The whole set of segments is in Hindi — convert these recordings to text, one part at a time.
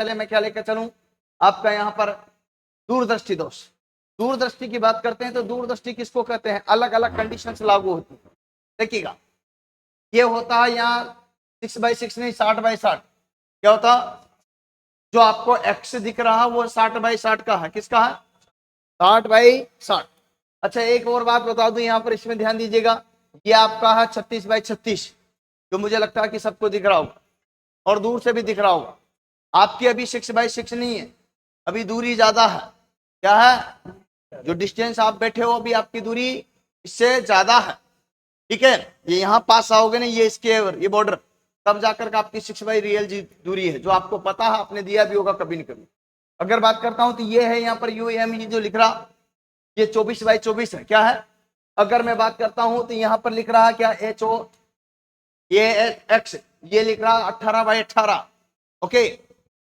पहले मैं क्या लेकर चलूं आपका यहाँ पर दूरदृष्टि दोष। दूरदृष्टि की बात करते हैं तो दूरदृष्टि किसको कहते हैं, अलग अलग कंडीशन लागू होती है। देखिएगा ये होता है यहाँ 6x6 नहीं 60x60। क्या होता, जो आपको एक्स दिख रहा है वो 60x60 का है। किसका है, 60x60। अच्छा एक और बात बता दूं यहाँ पर, इसमें ध्यान दीजिएगा, ये आपका है 36x36, जो मुझे लगता है कि सबको दिख रहा होगा और दूर से भी दिख रहा होगा। आपकी अभी 6x6 नहीं है, अभी दूरी ज्यादा है। क्या है, जो डिस्टेंस आप बैठे हो अभी आपकी दूरी इससे ज्यादा है। ठीक है, ये यहाँ पास आओगे ना, ये इसके ये बॉर्डर, तब जाकर के आपकी 6x रियल दूरी है, जो आपको पता है, आपने दिया भी होगा कभी न कभी। अगर बात करता हूं तो ये है यहाँ पर UM, ये जो लिख रहा ये 24x24 है। क्या है, अगर मैं बात करता हूं तो यहाँ पर लिख रहा क्या, HO ये X, ये लिख रहा 18x18। ओके,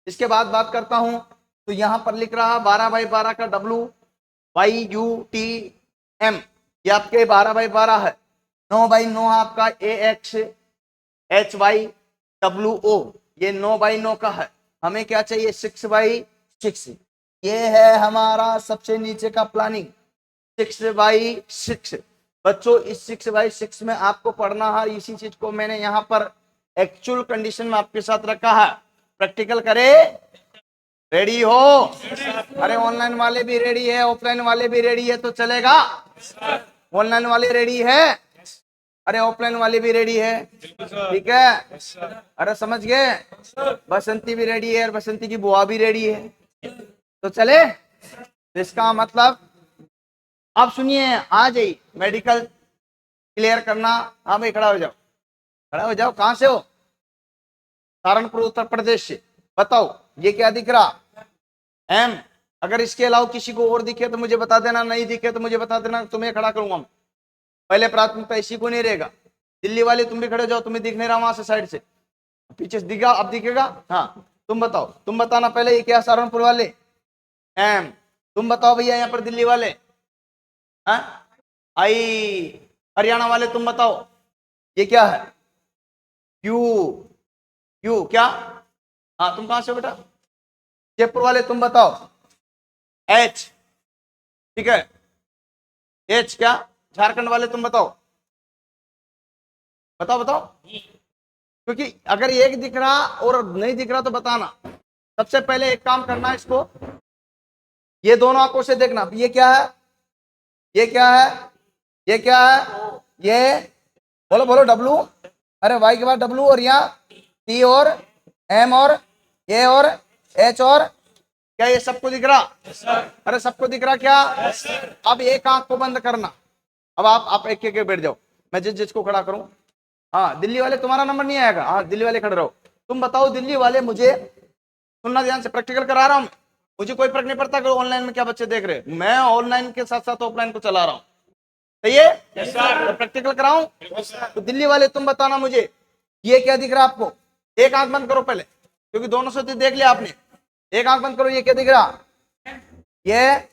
इसके बाद बात करता हूं तो यहाँ पर लिख रहा 12x12 का WYUTM, ये आपके 12x12 है। 9x9 आपका AX HYWO, ये 9x9 का है। हमें क्या चाहिए, 6x6। ये है हमारा सबसे नीचे का प्लानिंग, 6x6। बच्चों इस 6x6 में आपको पढ़ना है, इसी चीज को मैंने यहाँ पर एक्चुअल कंडीशन में आपके साथ रखा है। प्रैक्टिकल करे, रेडी हो? अरे ऑनलाइन वाले भी रेडी है, ऑफलाइन वाले भी रेडी है तो चलेगा। ऑनलाइन वाले रेडी है, अरे ऑफलाइन वाले भी रेडी है। ठीक है, अरे समझ गए, बसंती भी रेडी है और बसंती की बुआ भी रेडी है, तो चले। इसका मतलब आप सुनिए, आ जाइए, मेडिकल क्लियर करना। हाँ भाई खड़ा हो जाओ, खड़ा हो जाओ। कहां से हो? सहारनपुर उत्तर प्रदेश से। बताओ ये क्या दिख रहा, M। अगर इसके अलावा किसी को और दिखे तो मुझे बता देना, नहीं दिखे तो मुझे बता देना, तुम्हें खड़ा करूंगा मैं। पहले प्राथमिकता इसी को नहीं रहेगा। दिल्ली वाले तुम भी खड़े जाओ, तुम्हें दिख नहीं रहा वहां से साइड से, पीछे से दिखा, अब दिखेगा। हाँ तुम बताओ, तुम बताना पहले, ये क्या सहारनपुर वाले M। तुम बताओ भैया यहाँ पर दिल्ली वाले I। हरियाणा वाले तुम बताओ ये क्या है, Q क्या। हाँ तुम कहां से हो बेटा? जयपुर वाले तुम बताओ H। ठीक है, H क्या। झारखंड वाले तुम बताओ, बताओ बताओ, क्योंकि अगर एक दिख रहा और नहीं दिख रहा तो बताना। सबसे पहले एक काम करना, इसको ये दोनों आंखों से देखना, ये क्या है, ये क्या है, ये क्या है, ये बोलो बोलो W। अरे Y के बाद W, और यहाँ T और M और A और H, और क्या ये सबको दिख रहा? अरे सबको दिख रहा क्या? अब एक आंख को बंद करना। अब आप एक एक बैठ जाओ, मैं जिसको खड़ा करूं। हाँ दिल्ली वाले तुम्हारा नंबर नहीं आएगा, हाँ दिल्ली वाले खड़े रहो। तुम बताओ दिल्ली वाले, मुझे सुनना ध्यान से, प्रैक्टिकल करा रहा हूं, मुझे कोई फर्क नहीं पड़ता कि ऑनलाइन में क्या बच्चे देख रहे, मैं ऑनलाइन के साथ साथ ऑफलाइन को चला रहा हूं। सही है? तो प्रैक्टिकल कराऊं? तो दिल्ली वाले तुम बताना मुझे, ये क्या दिख रहा आपको? एक आंख बंद करो पहले, क्योंकि दोनों से देख लिया आपने। एक आंख बंद करो, ये क्या दिख रहा? ये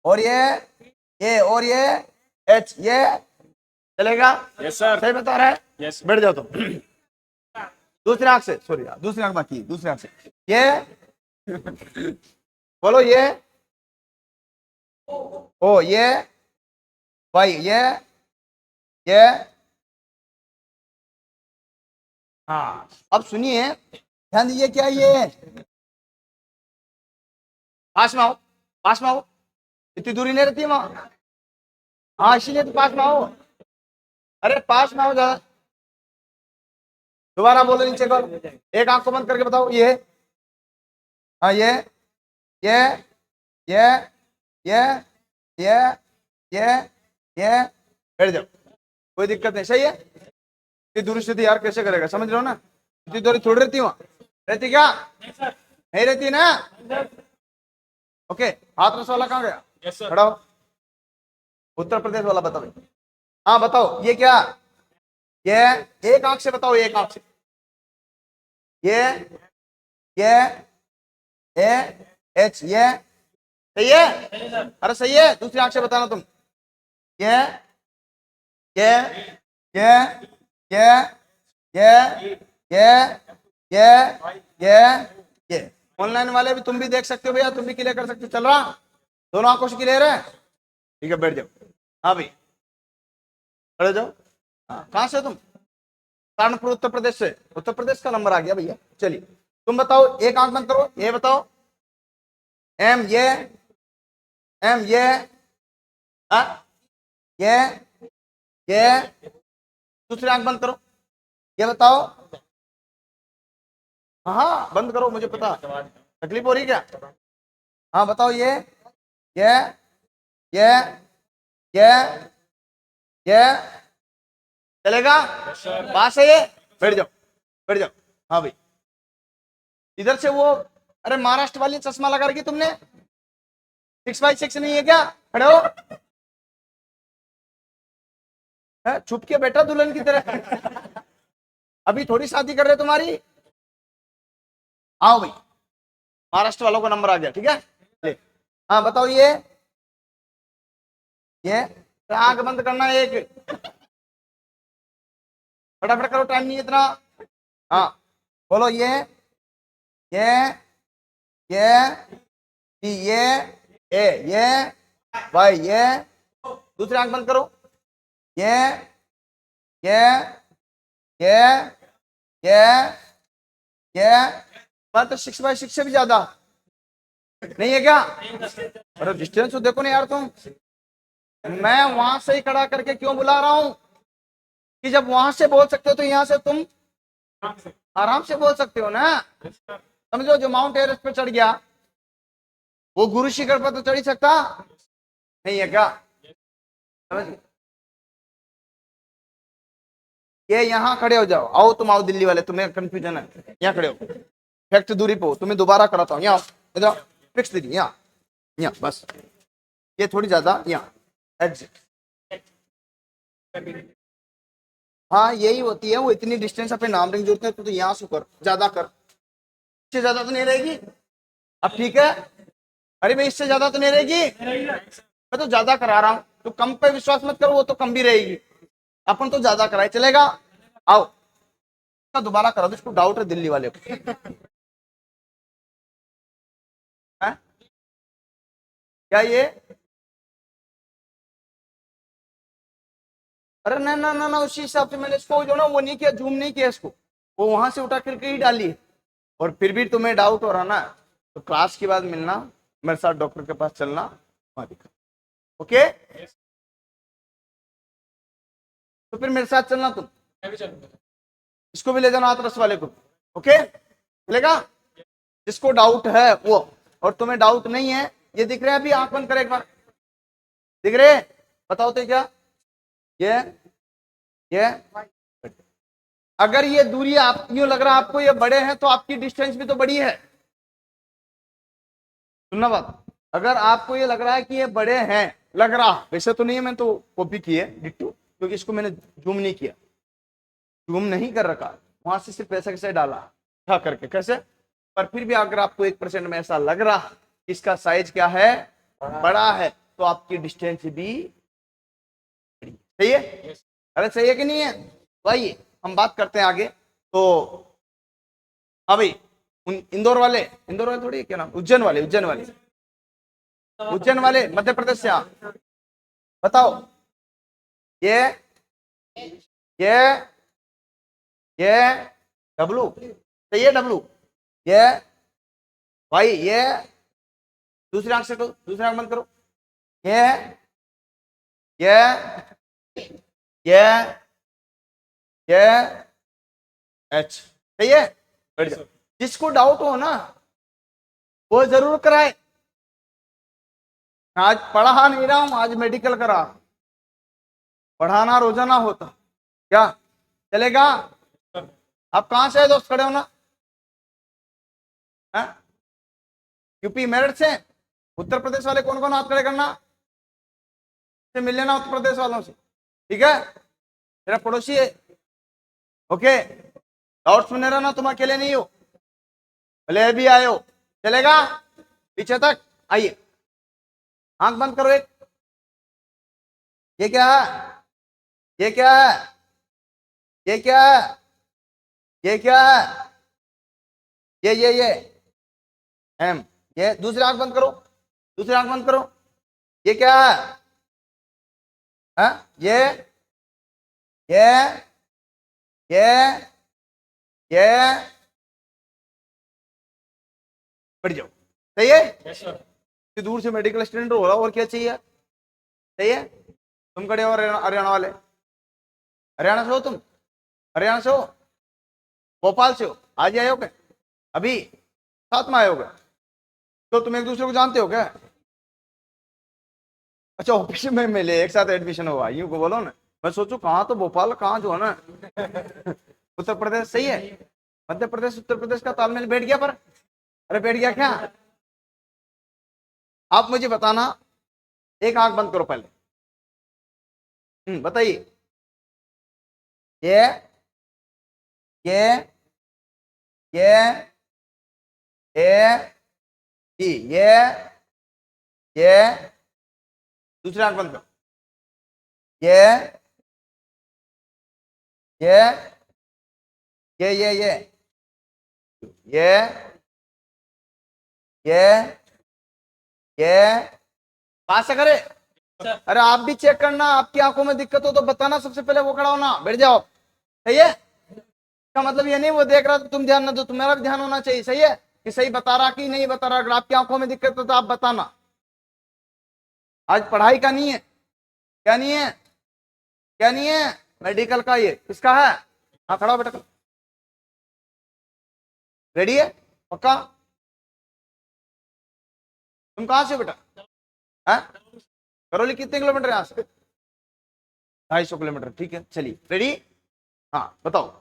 और ये और ये H, ये चलेगा? Yes sir. सही बता रहा है? यस। बैठ जाओ तुम। दूसरी आंख से, सॉरी दूसरी आंख बाकी, दूसरी आंख से ये बोलो, ये ओ, ये भाई, ये हाँ। अब सुनिए ध्यान दीजिए, क्या ये पास में आओ, पास में आओ, इतनी दूरी नहीं रहती है वहां। हाँ इसीलिए तो पास में आओ, अरे पास में आओ जरा। दोबारा बोलो, नीचे करो, एक आंख को बंद करके बताओ, ये हाँ, ये ये ये ये ये ये बैठ जाओ, कोई दिक्कत नहीं। सही है? इतनी दूरी से यार कैसे करेगा, समझ रहे हो ना? इतनी दूरी थोड़ी रहती वहां, रहती क्या? नहीं रहती ना? ओके, हाथरस वाला कहाँ गया? Yes sir. खड़ा हो। उत्तर प्रदेश वाला बताओ। हाँ बताओ, ये क्या? ये एक आंख से बताओ, एक आंख से, ये H, ये सही है? अरे सही है, दूसरी आंख से बताना तुम। ये ये ये ये ये ये ये ये ये। ऑनलाइन वाले भी तुम भी देख सकते हो भैया, तुम भी क्लियर कर सकते हो। चल रहा, दोनों आंखों से क्लियर है? ठीक है, बैठ जाओ। हाँ भाई, खड़े जाओ। हाँ, कहाँ से तुम? सहारनपुर, उत्तर प्रदेश से। उत्तर प्रदेश का नंबर आ गया भैया। चलिए, तुम बताओ, एक आंख बंद करो, ये बताओ। एम ये, एम आ, ये ये। दूसरी आंख बंद करो, ये बताओ। हाँ बंद करो, मुझे पता। तकलीफ हो रही क्या? हाँ बताओ। ये ये ये ये चलेगा? पास है ये? बैठ जाओ, बैठ जाओ। हाँ भाई, इधर से वो, अरे महाराष्ट्र वाली चश्मा लगा रखी तुमने, 6x6 नहीं है क्या? खड़े हो, छुप के बैठा दुल्हन की तरह। अभी थोड़ी शादी कर रहे तुम्हारी। आओ भाई, महाराष्ट्र वालों का नंबर आ गया, ठीक है। ले, हाँ बताओ। ये आंख बंद करना, एक फटाफट करो, टाइम नहीं है इतना। हाँ बोलो। ये ये ये ये भाई, ये। दूसरी आंख बंद करो। ये ये ये ये ये। बात तो 6x6 से भी ज्यादा नहीं है क्या? अरे डिस्टेंस तो देखो ना यार तुम। मैं वहां से ही खड़ा करके क्यों बुला रहा हूं कि जब वहां से बोल सकते हो तो यहां से तुम आराम से बोल सकते हो ना। समझो, जो माउंट एवरेस्ट पे चढ़ गया वो गुरु शिखर पर तो चढ़ ही सकता नहीं है क्या? समझ? ये यहाँ खड़े हो जाओ। आओ तुम, आओ दिल्ली वाले, तुम्हें कंफ्यूजन है। यहाँ खड़े हो, फैक्ट दूरी पे हो। तुम्हें दोबारा कराता हूँ। यहाँ इधर फिक्स दीजिए, यहाँ यहाँ बस। ये थोड़ी ज्यादा, यहाँ एग्जिट। हाँ यही होती है, वो इतनी डिस्टेंस अपने नाम रिंग जोड़ते हैं। तो यहाँ से कर, ज्यादा कर, इससे ज्यादा तो नहीं रहेगी। अब ठीक है। अरे भाई, इससे ज्यादा तो नहीं रहेगी। मैं तो ज्यादा करा रहा हूँ, तो कम पे विश्वास मत करो, वो तो कम भी रहेगी। अपन तो ज्यादा कराए, चलेगा? आओ, दोबारा करा दो, इसको डाउट है दिल्ली वाले को। है? क्या ये? अरे ना ना ना ना, उसी हिसाब से मैंने इसको जो ना वो नहीं किया, जूम नहीं किया इसको, वो वहां से उठा करके ही डाली। और फिर भी तुम्हें डाउट हो रहा ना, तो क्लास के बाद मिलना, मेरे साथ डॉक्टर के पास चलना, वहां दिखा। ओके, तो फिर मेरे साथ चलना तुम। मैं भी चलूंगा। इसको भी ले जाना हाथरस वाले को। ओके, चलेगा? जिसको डाउट है वो, और तुम्हें डाउट नहीं है, ये दिख रहे हैं अभी? आंख बंद कर एक बार, दिख रहे? बताओ तो क्या ये अगर ये दूरी आप यूं लग रहा है आपको ये बड़े हैं, तो आपकी डिस्टेंस भी तो बड़ी है। सुनना बात, अगर आपको ये लग रहा है कि ये बड़े हैं, लग रहा, वैसे तो नहीं है, मैं तो कॉपी की है डिट्टू, क्योंकि इसको मैंने जूम नहीं किया, जूम नहीं कर रखा, वहां से सिर्फ ऐसा कैसे डाला उठा करके, कैसे। पर फिर भी अगर आपको 1% में ऐसा लग रहा इसका साइज क्या है, बड़ा है, तो आपकी डिस्टेंस भी सही है। अरे सही है कि नहीं है? तो आइए हम बात करते हैं आगे। तो हाँ भाई, इंदौर वाले थोड़ी, क्या नाम, उज्जैन वाले मध्य प्रदेश से। हाँ बताओ। ये ये ये डब्लू, सही है डब्लू। ये भाई, ये दूसरी आंख से करो, दूसरी आंख बंद करो। ये ये ये ये एच, सही है। बैठ जाओ। जिसको डाउट हो ना वो जरूर कराए। आज पढ़ा नहीं रहा हूं, आज मेडिकल करा, पढ़ाना रोजाना होता क्या? चलेगा? आप कहां से है दोस्त, खड़े हो ना? यूपी मेरठ से? उत्तर प्रदेश वाले कौन कौन हाथ खड़े करना, से मिल लेना उत्तर प्रदेश वालों से, ठीक है? मेरा पड़ोसी है। ओके, डाउट्स में रहना, तुम अकेले नहीं हो, भले भी आए हो। चलेगा? पीछे तक आइए, आंख बंद करो एक। ये क्या है? ये क्या है? ये क्या है? ये क्या है? ये एम। ये दूसरी आंख बंद करो, दूसरी आंख बंद करो। ये क्या है? ये ये ये ये बढ़ जाओ। सही है? कि दूर से मेडिकल स्टूडेंट हो रहा, और क्या चाहिए? सही है? तुम खड़े हो हरियाणा वाले, हरियाणा से हो तुम? हरियाणा से हो? भोपाल से हो? आज आए हो क्या? अभी साथ में आए हो क्या? तो तुम एक दूसरे को जानते हो क्या? अच्छा, ऑफिस में मिले, एक साथ एडमिशन हुआ, यूं को बोलो ना। मैं सोचू कहाँ, तो भोपाल कहाँ जो है ना उत्तर प्रदेश। सही है? मध्य प्रदेश उत्तर प्रदेश का तालमेल बैठ गया पर? अरे बैठ गया क्या? आप मुझे बताना, एक आंख बंद करो पहले। बताइए। ये ये ये ये ये दूसरी आंख बंद करो। ये ये ये ये ये पास से करे। अरे आप भी चेक करना, आपकी आंखों में दिक्कत हो तो बताना, सबसे पहले वो खड़ा होना, बैठ जाओ। सही है? इसका मतलब ये नहीं वो देख रहा तो तुम ध्यान ना दो, तुम्हारा भी ध्यान होना चाहिए। सही है? कि सही बता रहा कि नहीं बता रहा। अगर आपकी आंखों में दिक्कत हो तो आप बताना। आज पढ़ाई का नहीं है। क्या नहीं है? क्या नहीं है? मेडिकल का। ये किसका है? हाँ खड़ा हो बेटा। रेडी है? पक्का? तुम कहां से हो बेटा? है? करौली कितने किलोमीटर यहाँ से? 250 किलोमीटर। ठीक है, चलिए रेडी। हाँ बताओ।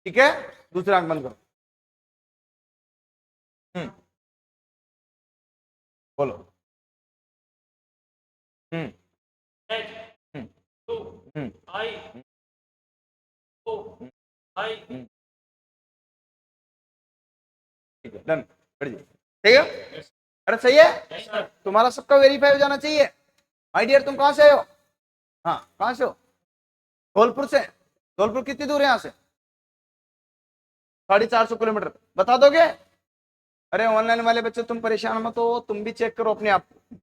ठीक है, दूसरा आंख बंद करो। बोलो। हम्म हम्म हम्म ठीक है, डन। ठीक है? अरे सही है? तुम्हारा सबका वेरीफाई हो जाना चाहिए। माय डियर, तुम कहां से हो? हाँ कहां से हो? धौलपुर से? धौलपुर कितनी दूर है यहाँ से? 450 किलोमीटर। बता दोगे? अरे ऑनलाइन वाले बच्चे तुम परेशान मत हो, तुम भी चेक करो अपने आप को।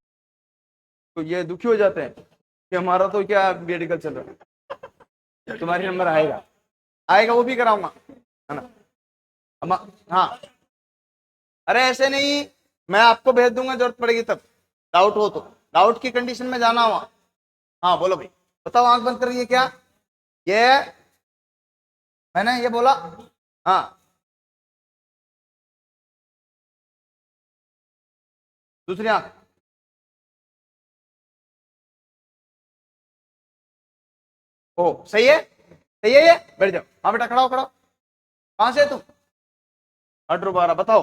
तो ये दुखी हो जाते हैं कि हमारा तो क्या मेडिकल चल रहा है। तुम्हारी नंबर आएगा, आएगा वो भी कराऊंगा, है ना? हाँ। अरे ऐसे नहीं, मैं आपको भेज दूंगा जरूरत पड़ेगी तब। डाउट हो तो, डाउट की कंडीशन में जाना हुआ। हाँ बोलो भाई, बताओ। आंख बंद कर रही है क्या? ये मैंने ये बोला? हाँ। दूसरी आंख। ओ सही है? सही है? ये बैठ जाओ। हाँ बेटा खड़ा हो, खड़ा हो। कहां से तुम? 8 12 बताओ।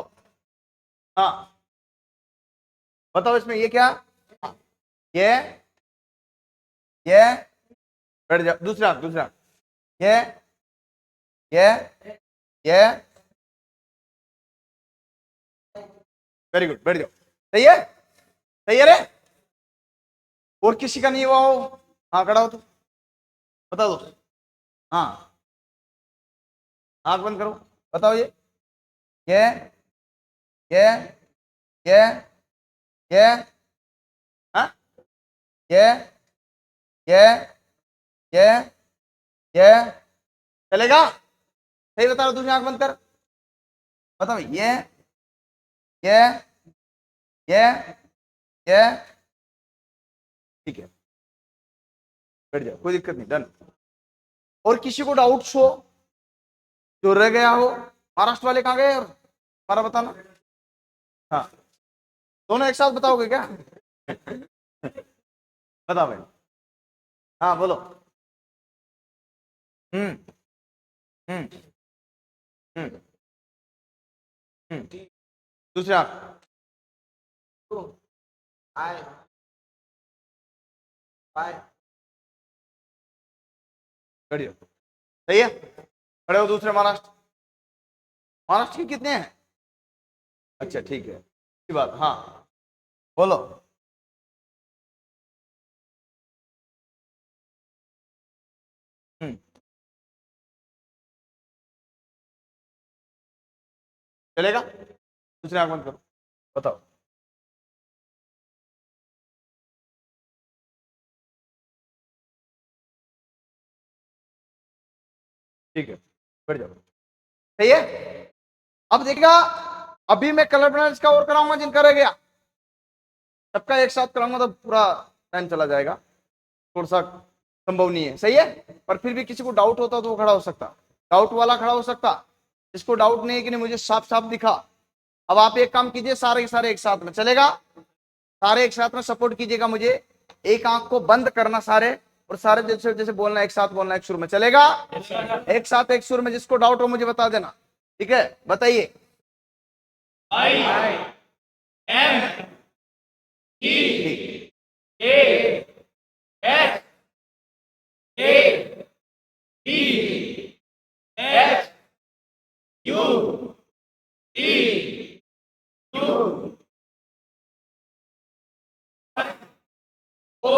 हाँ बताओ, इसमें ये क्या? हाँ, ये बैठ जाओ। दूसरा, दूसरा। ये ये ये वेरी गुड, बैठ जाओ। सही है? सही है रे? और किसी का नहीं हुआ हो? हाँ खड़ा हो, तो बता दो। हाँ आंख बंद करो, बताओ। ये ये ये ये हाँ ये ये ये ये चलेगा? सही बता रहा, दूसरी आंख बंद कर। बताओ। ये ये ये ठीक है, बैठ जाओ, कोई दिक्कत नहीं, डन। और किसी को डाउट्स हो जो रह गया हो? महाराष्ट्र वाले कहाँ गए? और हमारा बताना। हाँ दोनों एक साथ बताओगे क्या? बताओ भाई। हाँ बोलो। हम्म हम्म हम्म दूसरी आंख। आए आए खड़ी हो। सही है? खड़े हो। दूसरे महाराष्ट्र। महाराष्ट्र के कितने हैं? अच्छा ठीक है, की बात, हाँ बोलो। हम्म, चलेगा। दूसरी आंख बंद करो, बताओ। ठीक है, बैठ जाओ। सही है। अब देखिएगा, अभी मैं कलर ब्लाइंड्स का और कराऊंगा जिनका रह गया, सबका एक साथ कराऊंगा तो पूरा टाइम चला जाएगा, थोड़ा सा संभव नहीं है। सही है। पर फिर भी किसी को डाउट होता तो वो खड़ा हो सकता, डाउट वाला खड़ा हो सकता। जिसको डाउट नहीं है कि नहीं मुझे साफ साफ दिखा। अब आप एक काम कीजिए, सारे के सारे एक साथ में चलेगा, सारे एक साथ में सपोर्ट कीजिएगा मुझे। एक आंख को बंद करना सारे, और सारे जैसे जैसे बोलना, एक साथ बोलना, एक सुर में चलेगा। एक साथ एक सुर में, जिसको डाउट हो मुझे बता देना। ठीक है, बताइए। I M E A S A B H U T U O.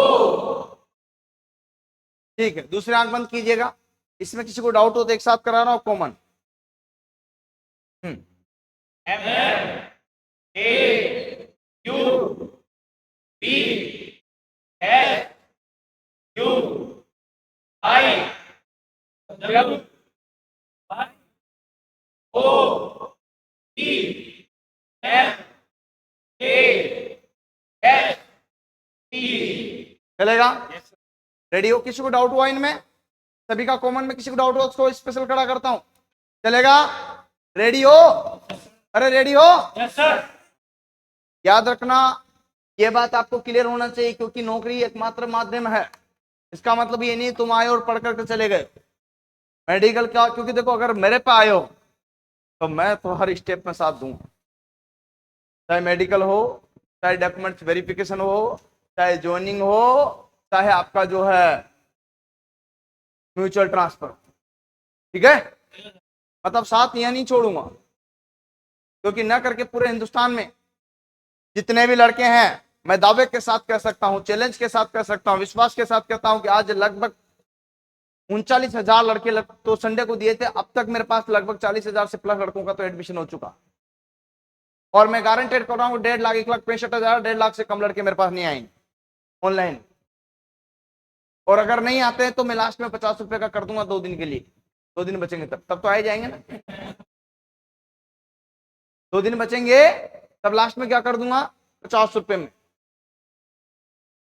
ठीक है, दूसरी आंख बंद कीजिएगा। इसमें किसी को डाउट हो तो एक साथ करा रहा हूं, common. M A U B S U I W O T M A S T. चलेगा। रेडी हो? किसी को डाउट हुआ इनमें? सभी का कॉमन में किसी को डाउट हो उसको स्पेशल खड़ा करता हूं। चलेगा? रेडी हो? अरे रेडी हो? Yes sir. याद रखना, यह बात आपको क्लियर होना चाहिए, क्योंकि नौकरी एकमात्र माध्यम है। इसका मतलब ये नहीं तुम आए और पढ़ करके चले गए मेडिकल का, क्योंकि देखो अगर मेरे पे आए हो तो मैं तो हर स्टेप में साथ दूंगा, चाहे मेडिकल हो, चाहे डॉक्यूमेंट्स वेरिफिकेशन हो, चाहे ज्वाइनिंग हो, चाहे आपका जो है म्यूचुअल ट्रांसफर। ठीक है, मतलब साथ यहाँ नहीं छोड़ूंगा, क्योंकि न करके पूरे हिंदुस्तान में जितने भी लड़के हैं, मैं दावे के साथ कह सकता हूं, चैलेंज के साथ कह सकता हूं, विश्वास के साथ कहता हूं कि आज लगभग 39,000 लड़के तो संडे को दिए थे। अब तक मेरे पास लगभग 40,000 से प्लस लड़कों का तो एडमिशन हो चुका, और मैं गारंटेड कर रहा हूं 1.5 लाख, 1,65,000, 1.5 लाख से कम लड़के मेरे पास नहीं आएंगे ऑनलाइन। और अगर नहीं आते हैं तो मैं लास्ट में 50 रुपए का कर दूंगा 2 दिन के लिए। 2 दिन बचेंगे तब तो आ ही जाएंगे ना। 2 दिन बचेंगे तब लास्ट में क्या कर दूंगा, 50 रुपए में।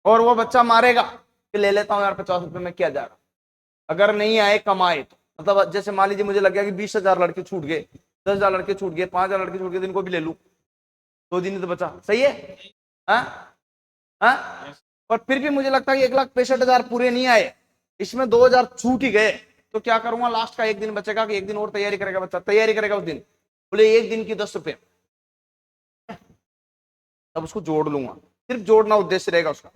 और वो बच्चा मारेगा कि ले लेता हूं यार 50 रुपए में क्या जा रहा, अगर नहीं आए कमाए तो। मतलब जैसे मान लीजिए मुझे लग गया कि 20,000 लड़के छूट गए, 10,000 लड़के छूट गए, 5,000 लड़के छूट गए, दिन को भी ले लूं, 2 दिन ही तो बचा। सही है? हाँ हाँ। और फिर भी मुझे लगता है कि 1,65,000 पूरे नहीं आए, इसमें 2,000 छूट ही गए, तो क्या करूंगा, लास्ट का एक दिन बचेगा कि एक दिन और तैयारी करेगा बच्चा, तैयारी करेगा उस दिन, बोले एक दिन की 10 रुपए, तब उसको जोड़ लूंगा, सिर्फ जोड़ना उद्देश्य रहेगा उसका।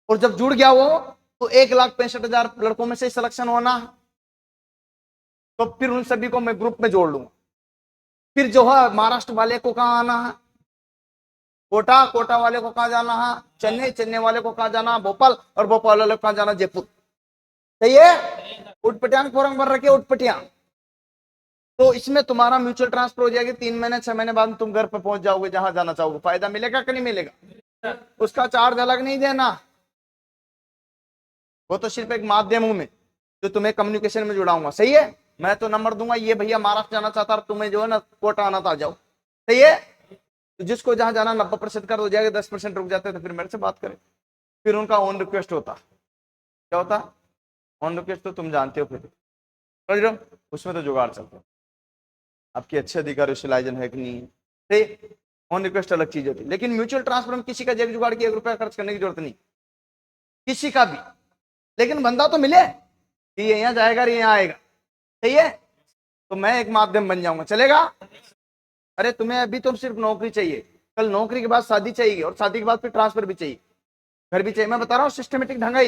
और जब जुड़ गया वो, तो 1,65,000 लड़कों में से सिलेक्शन होना, तो फिर उन सभी को मैं ग्रुप में जोड़ लूंगा। फिर जो है महाराष्ट्र वाले को कहाँ आना है, कोटा, कोटा वाले को कहाँ जाना है, चेन्नई, चेन्नई वाले को कहाँ जाना, भोपाल, और भोपाल वाले को कहाँ जाना, जयपुर। सही है? उठपटियांग फॉर्म भर रखे, उठपटियांग। तो इसमें तुम्हारा म्यूचुअल ट्रांसफर हो जाएगी, 3 महीने 6 महीने बाद तुम घर पे पहुंच जाओगे जहां जाना चाहोगे। फायदा मिलेगा कि नहीं मिलेगा? उसका चार्ज अलग नहीं देना, वो तो सिर्फ एक माध्यम हूं मैं जो तुम्हें कम्युनिकेशन में जुड़ाऊंगा। सही है? मैं तो नंबर दूंगा, ये भैया महाराष्ट्र जाना चाहता है, तुम्हें जो है ना कोटा आना था, जाओ। सही है? तो जिसको जहां जाना 90% कर हो जाएगा, 10% रुक जाते हैं तो फिर मेरे से बात करें। फिर उनका ऑन रिक्वेस्ट होता, क्या होता ऑन रिक्वेस्ट, तो तुम जानते हो फिर, समझ रहे हो? उसमें तो जुगाड़ चलता है, आपके अच्छे अधिकारी से लाइजन है कि नहीं है। सही? ऑन रिक्वेस्ट अलग चीज होती है, लेकिन म्यूचुअल ट्रांसफर में किसी का जेब जुगाड़ की 1 रुपया खर्च करने की जरूरत नहीं, किसी का भी। लेकिन बंदा तो मिले कि ये यहाँ जाएगा, ये यहाँ आएगा। सही है? तो मैं एक माध्यम बन जाऊंगा, चलेगा? अरे तुम्हें अभी तो सिर्फ नौकरी चाहिए, कल नौकरी के बाद शादी चाहिए, और शादी के बाद फिर ट्रांसफर भी चाहिए, घर भी चाहिए। मैं बता रहा हूँ सिस्टमेटिक ढंग है।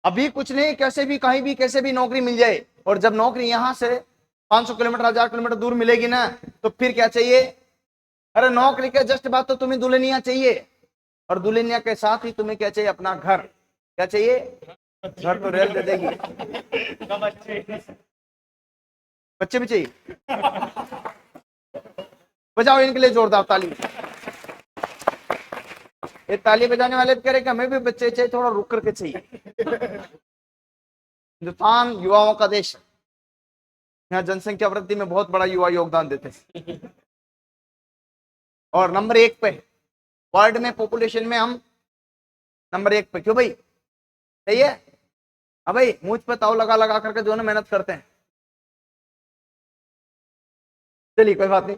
अभी कुछ नहीं, कैसे भी कहीं भी कैसे भी नौकरी मिल जाए, और जब नौकरी यहां से 500 किलोमीटर 1,000 किलोमीटर दूर मिलेगी ना, तो फिर क्या चाहिए, अरे नौकरी के जस्ट बाद तो तुम्हें दुल्हनिया चाहिए, और दुल्हनिया के साथ ही तुम्हें क्या चाहिए? अपना घर। क्या चाहिए? घर तो रेल दे देगी, बच्चे भी चाहिए। बजाओ इनके लिए जोरदार ताली। ये ताली बजाने वाले कह रहे कि हमें भी बच्चे चाहिए, थोड़ा रुक करके चाहिए। हिंदुस्तान युवाओं का देश, यहाँ जनसंख्या वृद्धि में बहुत बड़ा युवा योगदान देते हैं, और नंबर 1 पे वर्ल्ड में, पॉपुलेशन में हम नंबर 1 पे। क्यों भाई? सही है? हाँ भाई, मुझ पे ताव लगा लगा करके दोनों मेहनत करते हैं। चलिए कोई बात नहीं।